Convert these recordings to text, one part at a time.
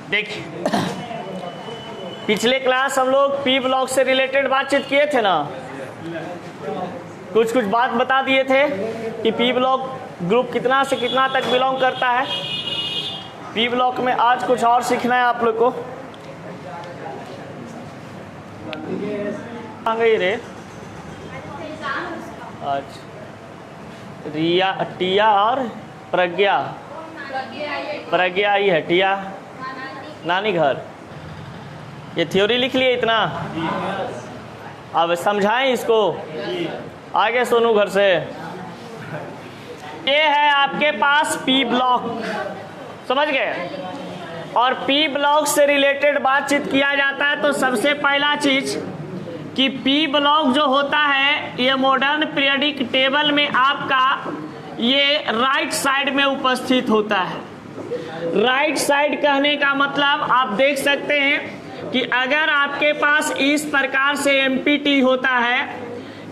देखिए पिछले क्लास हम लोग पी ब्लॉक से रिलेटेड बातचीत किए थे ना, कुछ बात बता दिए थे कि पी ब्लॉक ग्रुप कितना से कितना तक बिलोंग करता है। पी ब्लॉक में आज कुछ और सीखना है आप लोग को। आ गई रे आज रिया, टिया और प्रज्ञा आई है। टिया नानी घर, ये थ्योरी लिख लिए इतना। अब समझाएं इसको आगे सोनू घर से। ये है आपके पास पी ब्लॉक, समझ गए। और पी ब्लॉक से रिलेटेड बातचीत किया जाता है तो सबसे पहला चीज कि पी ब्लॉक जो होता है ये मॉडर्न पीरियोडिक टेबल में आपका ये राइट साइड में उपस्थित होता है। राइट साइड कहने का मतलब आप देख सकते हैं कि अगर आपके पास इस प्रकार से एमपीटी होता है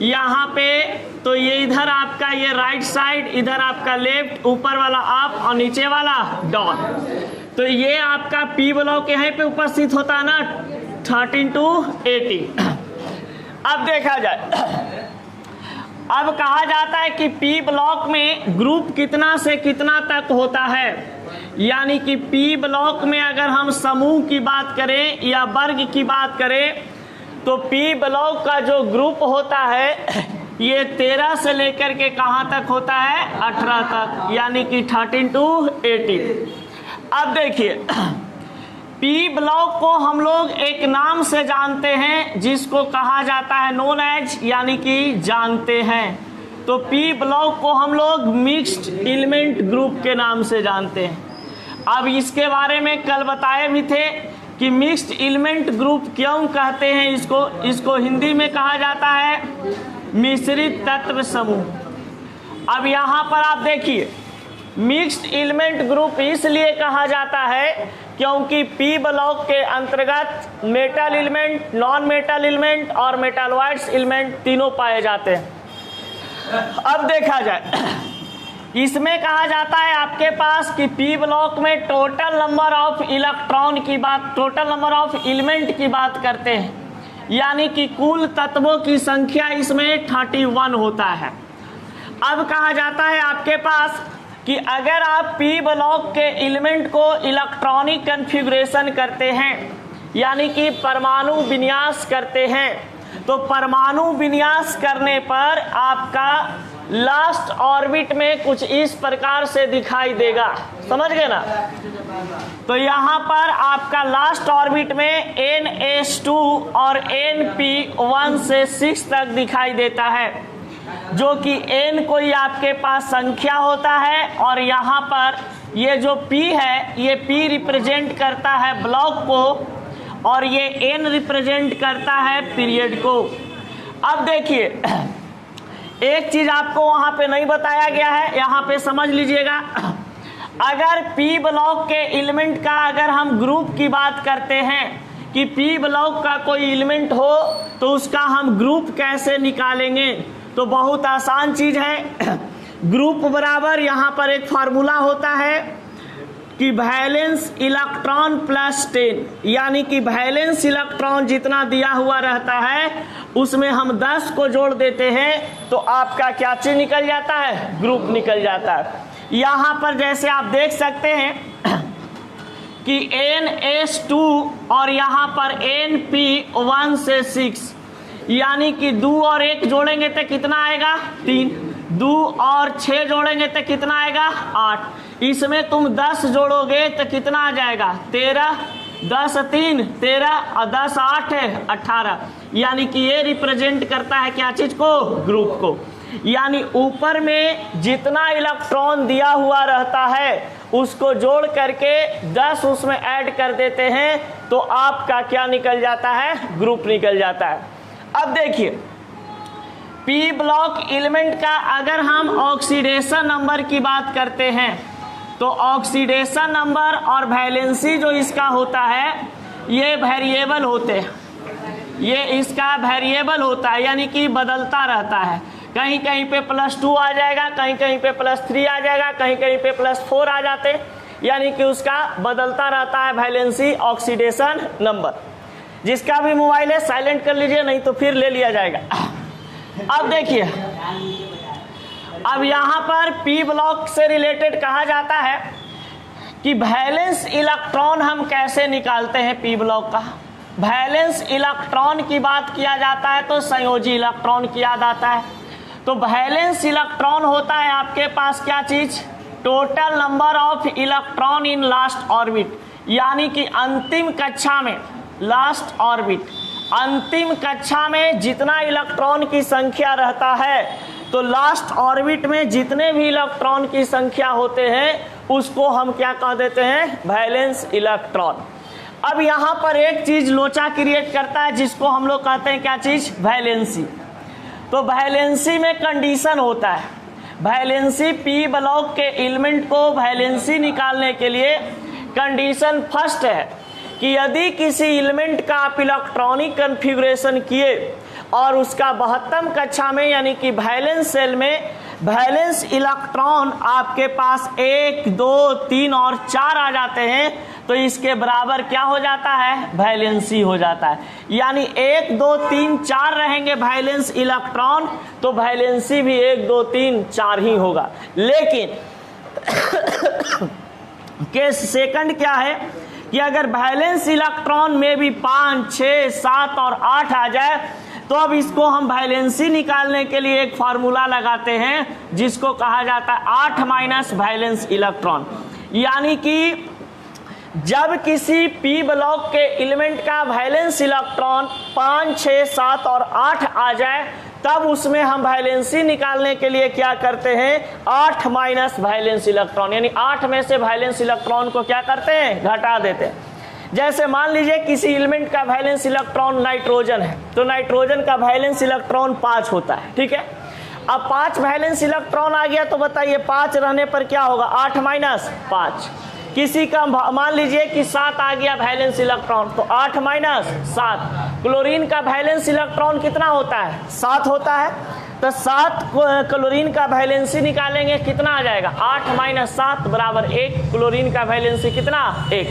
यहाँ पे, तो ये इधर आपका ये राइट साइड, इधर आपका लेफ्ट, ऊपर वाला अप और नीचे वाला डाउन। तो ये आपका पी ब्लॉक यहाँ पे उपस्थित होता है ना 13 to 18। अब देखा जाए, अब कहा जाता है कि पी ब्लॉक में ग्रुप कितना से कितना तक होता है। यानी कि पी ब्लॉक में अगर हम समूह की बात करें या वर्ग की बात करें तो पी ब्लॉक का जो ग्रुप होता है ये 13 से लेकर के कहाँ तक होता है 18 तक, यानी कि 13 to 18। अब देखिए पी ब्लॉक को हम लोग एक नाम से जानते हैं जिसको कहा जाता है नोन एज, यानी कि जानते हैं। तो पी ब्लॉक को हम लोग मिक्स्ड एलिमेंट ग्रुप के नाम से जानते हैं। अब इसके बारे में कल बताए भी थे कि मिक्स्ड एलिमेंट ग्रुप क्यों कहते हैं इसको हिंदी में कहा जाता है मिश्रित तत्व समूह। अब यहाँ पर आप देखिए मिक्स्ड एलिमेंट ग्रुप इसलिए कहा जाता है क्योंकि पी ब्लॉक के अंतर्गत metal element, non metal element और मेटालॉइड्स एलिमेंट तीनों पाए जाते हैं। अब देखा जाए इसमें कहा जाता है आपके पास कि पी ब्लॉक में टोटल नंबर ऑफ इलेक्ट्रॉन की बात, टोटल नंबर ऑफ एलिमेंट की बात करते हैं, यानी कि कुल तत्वों की संख्या इसमें 31 होता है। अब कहा जाता है आपके पास कि अगर आप पी ब्लॉक के एलिमेंट को इलेक्ट्रॉनिक कॉन्फ़िगरेशन करते हैं, यानी कि परमाणु विन्यास करते हैं, तो परमाणु विन्यास करने पर आपका लास्ट ऑर्बिट में कुछ इस प्रकार से दिखाई देगा, समझ गए ना। तो यहाँ पर आपका लास्ट ऑर्बिट में NS2 और NP1 से 6 तक दिखाई देता है, जो कि n कोई आपके पास संख्या होता है और यहाँ पर ये जो p है ये p रिप्रेजेंट करता है ब्लॉक को और ये n रिप्रेजेंट करता है पीरियड को। अब देखिए एक चीज आपको वहां पे नहीं बताया गया है, यहाँ पे समझ लीजिएगा। अगर पी ब्लॉक के एलिमेंट का अगर हम ग्रुप की बात करते हैं कि पी ब्लॉक का कोई एलिमेंट हो तो उसका हम ग्रुप कैसे निकालेंगे, तो बहुत आसान चीज है। ग्रुप बराबर यहाँ पर एक फार्मूला होता है कि वैलेंस इलेक्ट्रॉन प्लस 10, यानी कि वैलेंस इलेक्ट्रॉन जितना दिया हुआ रहता है उसमें हम 10 को जोड़ देते हैं तो आपका क्या चीज निकल जाता है, ग्रुप निकल जाता है। यहाँ पर जैसे आप देख सकते हैं कि NS2 और यहाँ पर NP1 से 6, यानी कि 2 और 1 जोड़ेंगे तो कितना आएगा 3, 2 और 6 जोड़ेंगे तो कितना आएगा 8। इसमें तुम 10 जोड़ोगे तो कितना आ जाएगा 13, 10 3 13 और 10 8 है 18, यानी कि ये रिप्रेजेंट करता है क्या चीज को, ग्रुप को। यानी ऊपर में जितना इलेक्ट्रॉन दिया हुआ रहता है उसको जोड़ करके 10 उसमें ऐड कर देते हैं तो आपका क्या निकल जाता है, ग्रुप निकल जाता है। अब देखिए पी ब्लॉक एलिमेंट का अगर हम ऑक्सीडेशन नंबर की बात करते हैं तो ऑक्सीडेशन नंबर और वैलेंसी जो इसका होता है ये वेरिएबल होते हैं, ये इसका वेरिएबल होता है, यानी कि बदलता रहता है। कहीं कहीं पे +2 आ जाएगा, कहीं कहीं पे +3 आ जाएगा, कहीं कहीं पे +4 आ जाते, यानी कि उसका बदलता रहता है वैलेंसी ऑक्सीडेशन नंबर। जिसका भी मोबाइल है साइलेंट कर लीजिए, नहीं तो फिर ले लिया जाएगा। अब देखिए, अब यहाँ पर पी ब्लॉक से रिलेटेड कहा जाता है कि वैलेंस इलेक्ट्रॉन हम कैसे निकालते हैं। पी ब्लॉक का वैलेंस इलेक्ट्रॉन की बात किया जाता है तो संयोजी इलेक्ट्रॉन की याद आता है। तो वैलेंस इलेक्ट्रॉन होता है आपके पास क्या चीज, total number of electron in last orbit, यानी कि अंतिम कक्षा में, लास्ट ऑर्बिट, अंतिम कक्षा में जितना इलेक्ट्रॉन की संख्या रहता है, तो लास्ट ऑर्बिट में जितने भी इलेक्ट्रॉन की संख्या होते हैं उसको हम क्या कह देते हैं, वैलेंस इलेक्ट्रॉन। अब यहाँ पर एक चीज लोचा क्रिएट करता है जिसको हम लोग कहते हैं क्या चीज, वैलेंसी। तो वैलेंसी में कंडीशन होता है, वैलेंसी पी ब्लॉक के एलिमेंट को वैलेंसी निकालने के लिए कंडीशन फर्स्ट है कि यदि किसी एलिमेंट का आप इलेक्ट्रॉनिक कन्फिगुरेशन किए और उसका 72 कक्षा में यानी कि वैलेंस सेल में वैलेंस इलेक्ट्रॉन आपके पास 1, 2, 3 और 4 आ जाते हैं, तो इसके बराबर क्या हो जाता है, वैलेंसी हो जाता है। यानी 1, 2, 3, 4 रहेंगे वैलेंस इलेक्ट्रॉन, तो वैलेंसी भी 1, 2, 3, 4 ही होगा। लेकिन केस सेकंड क्या है कि अगर वैलेंस इलेक्ट्रॉन में भी 5, 6, 7 और 8 आ जाए, तो अब इसको हम वैलेंसी निकालने के लिए एक फार्मूला लगाते हैं जिसको कहा जाता है 8 माइनस वैलेंस इलेक्ट्रॉन। यानी कि जब किसी पी ब्लॉक के एलिमेंट का वैलेंस इलेक्ट्रॉन 5, 6, 7 और 8 आ जाए, तब उसमें हम वैलेंसी निकालने के लिए क्या करते हैं, 8 माइनस वैलेंस इलेक्ट्रॉन, यानी 8 में से वैलेंस इलेक्ट्रॉन को क्या करते हैं, घटा देते हैं। जैसे मान लीजिए किसी एलिमेंट का वैलेंस इलेक्ट्रॉन नाइट्रोजन है, तो नाइट्रोजन का वैलेंस इलेक्ट्रॉन 5 होता है, ठीक है। अब 5 वैलेंस इलेक्ट्रॉन आ गया, तो बताइए 5 रहने पर क्या होगा, 8 माइनस 5। किसी का मान लीजिए कि 7 आ गया वैलेंस इलेक्ट्रॉन, तो 8 माइनस 7। क्लोरीन का वैलेंस इलेक्ट्रॉन कितना होता है, 7 होता है, तो 7 क्लोरीन का वैलेंसी निकालेंगे, कितना आ जाएगा, 8 माइनस 7 बराबर 1। क्लोरीन का वैलेंसी कितना, 1।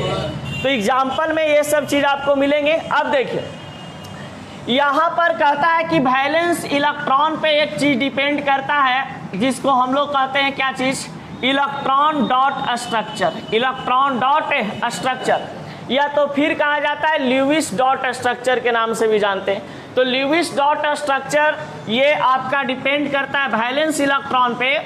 तो एग्जाम्पल में ये सब चीज आपको मिलेंगे। अब देखिए यहाँ पर कहता है कि वैलेंस इलेक्ट्रॉन पे एक चीज डिपेंड करता है जिसको हम लोग कहते हैं क्या चीज, electron dot structure. Electron dot structure या तो फिर कहा जाता है ल्यूइस डॉट स्ट्रक्चर के नाम से भी जानते हैं। तो ल्यूइस डॉट स्ट्रक्चर ये आपका डिपेंड करता है वैलेंस इलेक्ट्रॉन पे,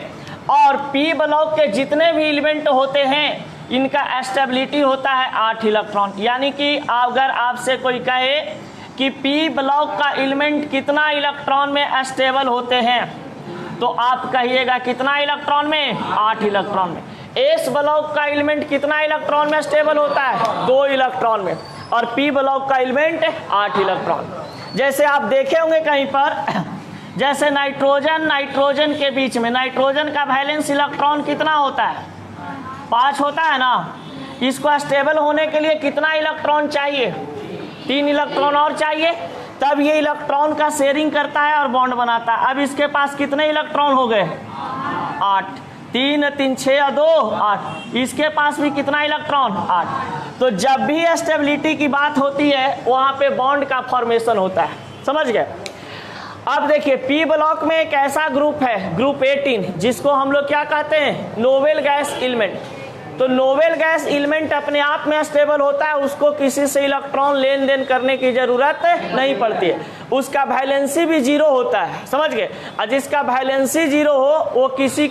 और पी ब्लॉक के जितने भी एलिमेंट होते हैं इनका स्टेबिलिटी होता है 8 इलेक्ट्रॉन। यानी कि अगर आपसे कोई कहे कि पी ब्लॉक का एलिमेंट कितना इलेक्ट्रॉन में स्टेबल होते हैं, तो आप कहिएगा कितना इलेक्ट्रॉन में, 8 इलेक्ट्रॉन में। एस ब्लॉक का एलिमेंट कितना इलेक्ट्रॉन में स्टेबल होता है, 2 इलेक्ट्रॉन में, और पी ब्लॉक का एलिमेंट 8 इलेक्ट्रॉन। जैसे आप देखे होंगे कहीं पर, जैसे नाइट्रोजन के बीच में नाइट्रोजन का वैलेंस इलेक्ट्रॉन कितना होता है, 5 होता है ना। इसको स्टेबल होने के लिए कितना इलेक्ट्रॉन चाहिए, 3 इलेक्ट्रॉन और चाहिए, तब ये इलेक्ट्रॉन का शेयरिंग करता है और बॉन्ड बनाता है। अब इसके पास कितने इलेक्ट्रॉन हो गए, 8। 3, 3, 6, 2, 8। इसके पास भी कितना इलेक्ट्रॉन, 8। तो जब भी स्टेबिलिटी की बात होती है वहां पे बॉन्ड का फॉर्मेशन होता है, समझ गए। अब देखिए पी ब्लॉक में एक ऐसा ग्रुप है, ग्रुप 18, जिसको हम लोग क्या कहते हैं, नोबेल गैस एलिमेंट। तो नोबेल गैस एलिमेंट अपने आप में स्टेबल होता है, उसको किसी से इलेक्ट्रॉन लेन देन करने की जरूरत नहीं पड़ती है, उसका वैलेंसी भी 0 होता है, समझ गए। और जिसका वैलेंसी 0 हो वो किसी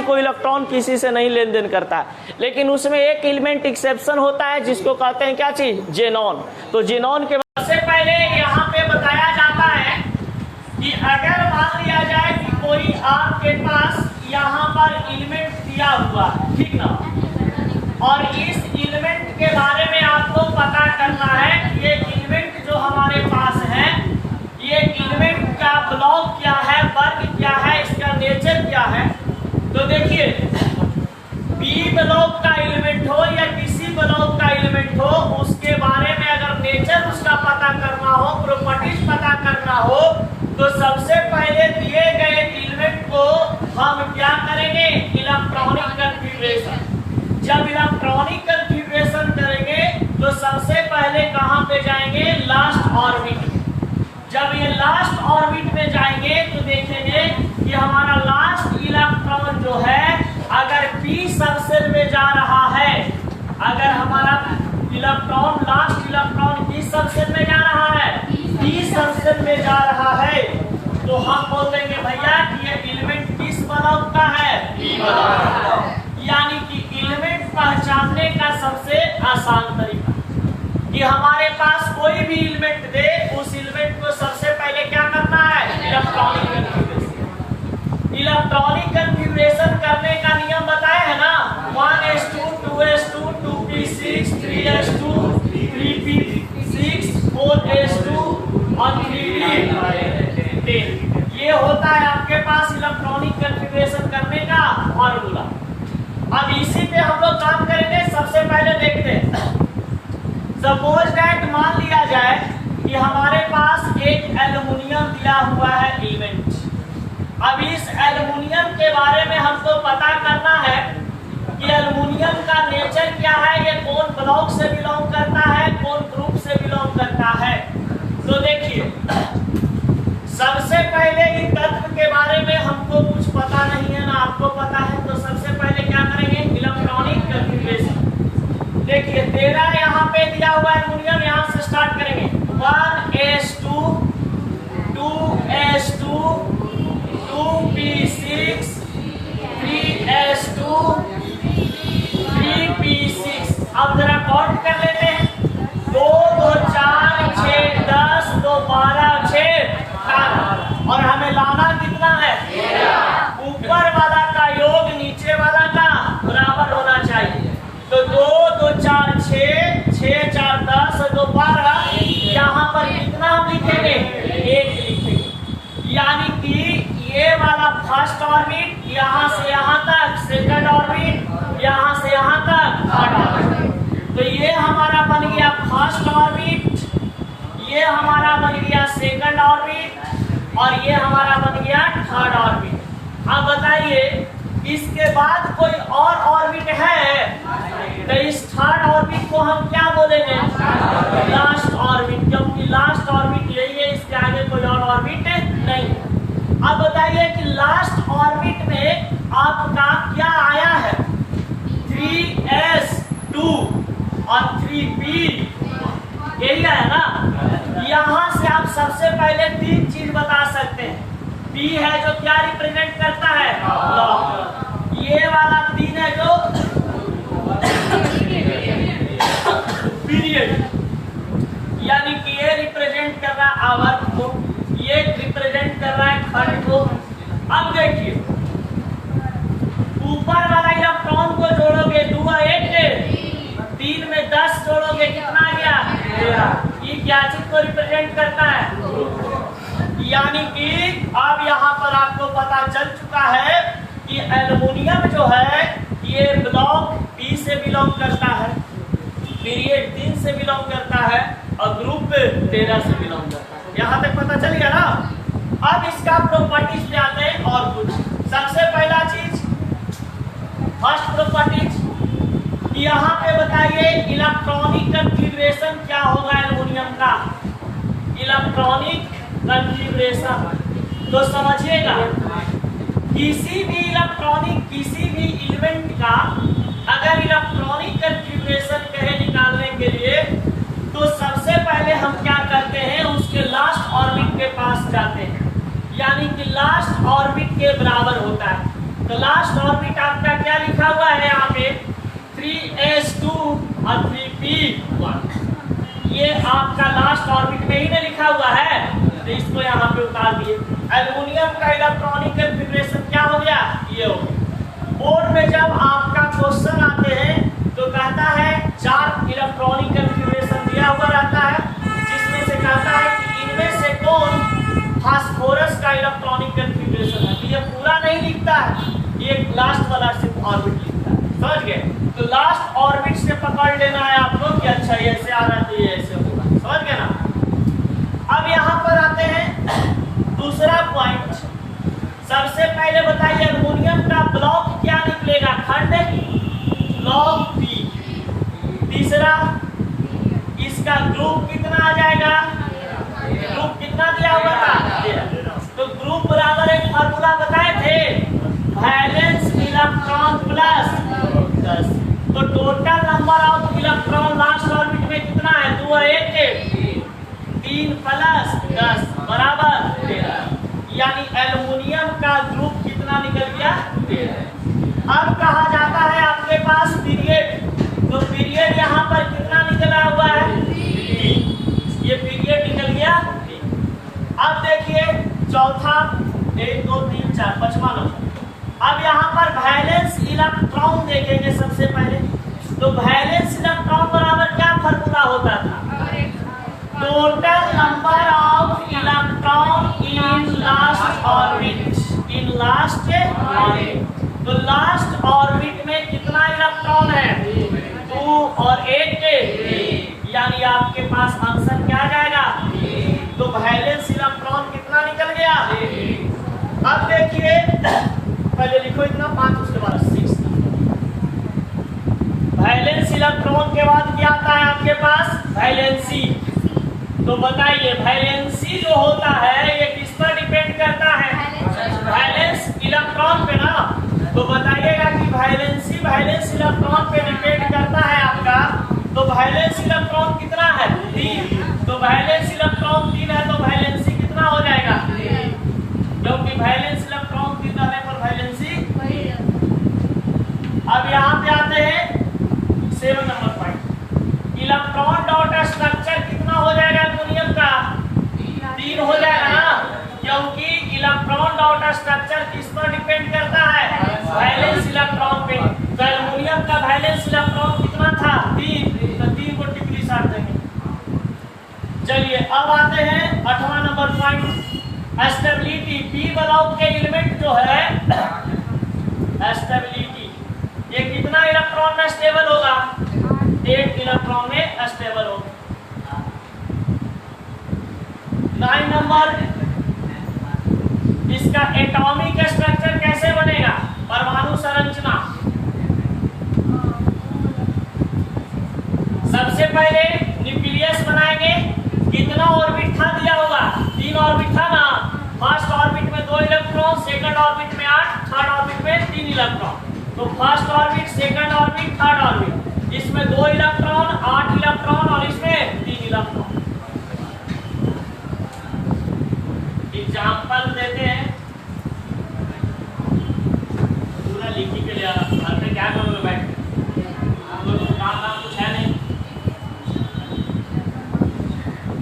को इलेक्ट्रॉन किसी से नहीं लेन देन करता है। लेकिन उसमें एक एलिमेंट एक्सेप्शन होता है जिसको कहते हैं क्या चीज, जेनॉन। तो जेनॉन के सबसे पहले यहाँ पे बताया जाता है कि अगर मान लिया जाए कि कोई आपके पास यहाँ पर एलिमेंट दिया हुआ है, ठीक ना, और इस एलिमेंट के बारे में आपको पता करना है ये एलिमेंट जो हमारे पास है, ये एलिमेंट का ब्लॉक क्या है, वर्ग क्या है, इसका नेचर क्या है। तो देखिए पी ब्लॉक का एलिमेंट हो या किसी ब्लॉक का एलिमेंट हो, उसके बारे में अगर नेचर उसका पता करना हो, प्रॉपर्टीज पता करना हो, तो सबसे पहले दिए गए एलिमेंट को हम क्या करेंगे, इलेक्ट्रॉनिक कन्फिगरेशन। जब इलेक्ट्रॉनिक कन्फिग्रेशन करेंगे तो सबसे पहले कहां पे जाएंगे, लास्ट ऑर्बिट में। जब ये लास्ट ऑर्बिट में जाएंगे तो देखेंगे कि हमारा लास्ट इलेक्ट्रॉन जो है अगर p सबसेल में जा रहा है, अगर हमारा electron last electron p subshell में जा रहा है, p सबसेल में जा रहा है, तो हम बोल देंगे भैया कि ये एलिमेंट किस ब्लॉक का है, p ब्लॉक। यानी कि एलिमेंट पहचानने का सबसे आसान तरीका कि हमारे पास कोई भी एलिमेंट दे, उस एलिमेंट को सबसे पहले क्या करना है, इलेक्ट्रॉनिक कन्फिग्रेशन। इलेक्ट्रॉनिक कन्फिग्रेशन करने का नियम बताए है ना, 1s2 2s2 2p6 3s2 3p6 4s2 और 3p10। ये होता है आपके पास इलेक्ट्रॉनिक कन्फिग्रेशन करने का फॉर्मूला। अब इसी पे हम लोग काम करेंगे। सबसे पहले देखते हैं, सपोज दैट मान लिया जाए कि हमारे पास एक एल्युमिनियम दिया हुआ है एलिमेंट। अब इस एल्युमिनियम के बारे में हमको पता करना है कि एल्युमिनियम का नेचर क्या है, ये कौन ब्लॉक से बिलोंग करता है, कौन ग्रुप से बिलोंग करता है। तो देखिए, सबसे पहले इन तत्व के बारे में हमको कुछ पता नहीं है ना, आपको पता है, तो सबसे पहले क्या करेंगे, इलेक्ट्रॉनिक कन्फिग्रेशन। देखिए 13 यहाँ पे दिया हुआ एल्युमिनियम, यहाँ से स्टार्ट करेंगे 1s2 2s2 2p6 3s2 3p6। अब जरा काउंट कर लेते हैं, 2 2 4 6 10 2 12 6 18 और हमें लाना कितना है, ऊपर वाला का योग नीचे वाला का बराबर होना चाहिए। तो 2 2 4 6 6 4 10 2 12, यहाँ पर कितना हम लिखेंगे, 1 लिखेंगे। यानी कि ये वाला फर्स्ट ऑर्बिट यहाँ से यहाँ तक, सेकंड ऑर्बिट यहाँ से यहाँ तक, थर्ड ऑर्बिट। तो ये हमारा बन गया फर्स्ट ऑर्बिट, ये हमारा बन गया सेकंड ऑर्बिट और ये हमारा बन गया थर्ड ऑर्बिट। अब बताइए इसके बाद कोई और ऑर्बिट है, तो इस थर्ड ऑर्बिट को हम क्या बोलेंगे, लास्ट ऑर्बिट, क्योंकि लास्ट ऑर्बिट यही है, इसके आगे कोई और ऑर्बिट नहीं। अब बताइए कि लास्ट ऑर्बिट में आपका क्या आया है, 3s2 और 3p, यही है ना। यहाँ से आप सबसे पहले 3 चीज बता सकते हैं। p है जो क्या रिप्रेजेंट करता है, ब्लॉक। ये वाला 3 है जो पीरियड, यानी कि ये रिप्रेजेंट कर रहा है आवर्त को, ये रिप्रेजेंट कर रहा है खंड को। अब देखिए ऊपर वाला इलेक्ट्रॉन को जोड़ोगे 2 और 1 3 में 10 जोड़ोगे कितना आ गया, 13। ये क्या चीज को रिप्रेजेंट करता है, यानी कि अब यहाँ पर आपको पता चल चुका है कि एल्युमिनियम जो है ये ब्लॉक p से बिलोंग करता है, पीरियड 3 से बिलोंग करता है और ग्रुप 13 से बिलोंग करता है। यहाँ तक पता चल गया ना। अब इसका प्रॉपर्टीज पे आते हैं और कुछ। सबसे पहला चीज, फर्स्ट प्रॉपर्टीज, यहाँ पे बताइए इलेक्ट्रॉनिक कन्फिग्रेशन क्या होगा एल्युमिनियम का, इलेक्ट्रॉनिक कन्फिग्रेशन। तो समझिएगा, किसी भी इलेक्ट्रॉनिक, किसी भी एलिमेंट का अगर इलेक्ट्रॉनिक कन्फिग्रेशन कहे निकालने के लिए, तो सबसे पहले हम क्या करते हैं, उसके लास्ट ऑर्बिट के पास जाते हैं, यानी कि लास्ट ऑर्बिट के बराबर होता है। तो लास्ट ऑर्बिट आपका क्या लिखा हुआ है यहाँ पे, 3s2 और 3p1, ये आपका लास्ट ऑर्बिट में ही ना लिखा हुआ है, तो इसको यहाँ पे उतार दिए। एल्युमिनियम का इलेक्ट्रॉनिक कन्फिग्रेशन क्या हो गया, ये हो गया। बोर्ड में जब आपका क्वेश्चन आते हैं तो कहता है 4 इलेक्ट्रॉनिक कन्फिग्रेशन दिया हुआ रहता है, जिसमें से कहता है कि इनमें से कौन फास्फोरस का इलेक्ट्रॉनिक कन्फिग्रेशन है। तो ये पूरा नहीं लिखता है, ये लास्ट वाला सिर्फ ऑर्बिट लिखता है, समझ गए। तो लास्ट ऑर्बिट से पकड़ लेना है आपको कि अच्छा ये ऐसे आ रहा है तो ये ऐसे होगा, समझ गए ना। अब यहाँ पर आते हैं दूसरा पॉइंट। सबसे पहले बताइए एल्युमिनियम का ब्लॉक क्या निकलेगा, खंड ब्लॉक तीसरा, इसका ग्रुप कितना आ जाएगा, ग्रुप कितना दिया हुआ था, तो ग्रुप बराबर एक फार्मूला बताए थे, वैलेंस इलेक्ट्रॉन प्लस 10। तो total number of electron last orbit में कितना है, 2 और 1 3 प्लस 10 बराबर 13। यानी एल्युमिनियम का ग्रुप कितना निकल गया, 13। अब कहा जाता है आपके पास पीरियड, तो पीरियड यहाँ पर कितना निकला हुआ है, 3। ये पीरियड निकल गया। अब देखिए चौथा, 1 2 3 4 5वां नंबर। अब यहाँ पर वैलेंस इलेक्ट्रॉन देखेंगे सबसे पहले, तो वैलेंस इलेक्ट्रॉन बराबर क्या फार्मूला होता था, total number of electron in last orbit, in last orbit. तो लास्ट ऑर्बिट में कितना इलेक्ट्रॉन है, 2 और 1, यानी आपके पास आंसर क्या आ जाएगा, तो वैलेंस इलेक्ट्रॉन कितना निकल गया। अब देखिए पहले लिखो इतना 5, उसके बाद 6। वैलेंस इलेक्ट्रॉन के बाद क्या आता है आपके पास, वैलेंसी। तो बताइए वैलेंसी जो होता है ये किस पर डिपेंड करता है, वैलेंस इलेक्ट्रॉन पे ना। तो बताइएगा कि वैलेंसी वैलेंस इलेक्ट्रॉन पे डिपेंड करता है आपका, तो वैलेंस इलेक्ट्रॉन कितना है, 3। तो वैलेंस इलेक्ट्रॉन 3 है तो वैलेंसी कितना हो जाएगा, क्योंकि वैलेंस इलेक्ट्रॉन 3 रहने पर वैलेंसी। अब यहाँ पे आते हैं 7 number point, electron dot structure कितना हो जाएगा एल्युमिनियम का, 3 हो जाएगा ना, क्योंकि इलेक्ट्रॉन डॉट स्ट्रक्चर किस पर डिपेंड करता है, वैलेंस इलेक्ट्रॉन पे। तो एल्युमिनियम का वैलेंस इलेक्ट्रॉन कितना था, 3, तो 3 को टिप्पणी साट देंगे। चलिए अब आते हैं 8वां number point, stability. P block के एलिमेंट जो है स्टेबिलिटी, ये कितना इलेक्ट्रॉन में स्टेबल होगा, 8 इलेक्ट्रॉन में स्टेबल होगा। 9 नंबर, इसका एटॉमिक स्ट्रक्चर कैसे बनेगा, परमाणु संरचना। सबसे पहले न्यूक्लियस बनाएंगे, कितना ऑर्बिट था दिया होगा, 3 ऑर्बिट था ना। फर्स्ट ऑर्बिट में 2 इलेक्ट्रॉन, सेकंड ऑर्बिट में 8, थर्ड ऑर्बिट में 3 इलेक्ट्रॉन। तो first orbit, second orbit, third orbit, इसमें 2 इलेक्ट्रॉन, 8 इलेक्ट्रॉन और इसमें 3 इलेक्ट्रॉन। एग्जाम्पल देते हैं, पूरा लिखी के लिए घर पे क्या करोगे बैठ के, हम लोग तो काम कुछ है नहीं।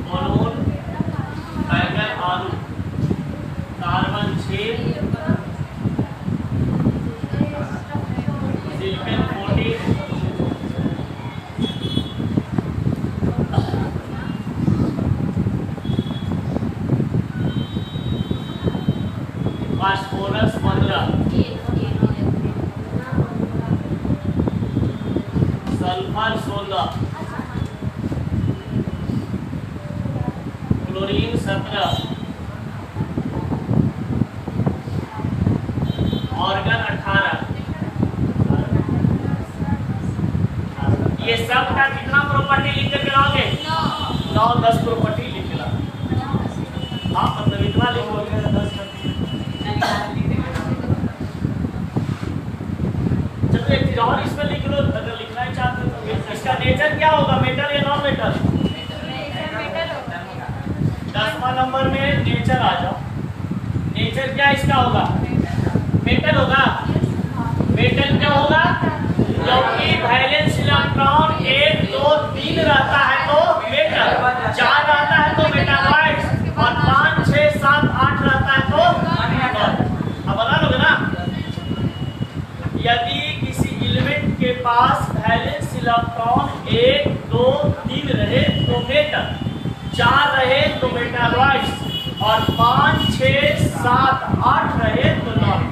बोलोन, बैगन, आलू, carbon 6, silicon 40, phosphorus 15, sulphur 16, chlorine 17, organ 18। ये सब का कितना प्रॉपर्टी लिख के लाओगे, 9-10 प्रॉपर्टी लिख ला। हाँ मतलब इतना लिखोगे 10। चलो एक चीज और इसमें लिख लो, अगर लिखना ही चाहते हो तो। इसका नेचर क्या होगा, मेटल या नॉन मेटल, 10वां नंबर में नेचर आ जाओ। नेचर क्या इसका होगा, मेटल होगा। मेटल क्या होगा, क्योंकि वैलेंस इलेक्ट्रॉन 1 2 3 रहता है तो मेटल, 4 रहता है तो मेटालॉइड्स, और 5 6 7 8 रहता है तो नॉन। अब बता लोगे ना, यदि किसी एलिमेंट के पास वैलेंस इलेक्ट्रॉन 1 2 3 रहे तो मेटल, 4 रहे तो मेटालॉइड्स, और 5 6 7 8 रहे तो नॉन।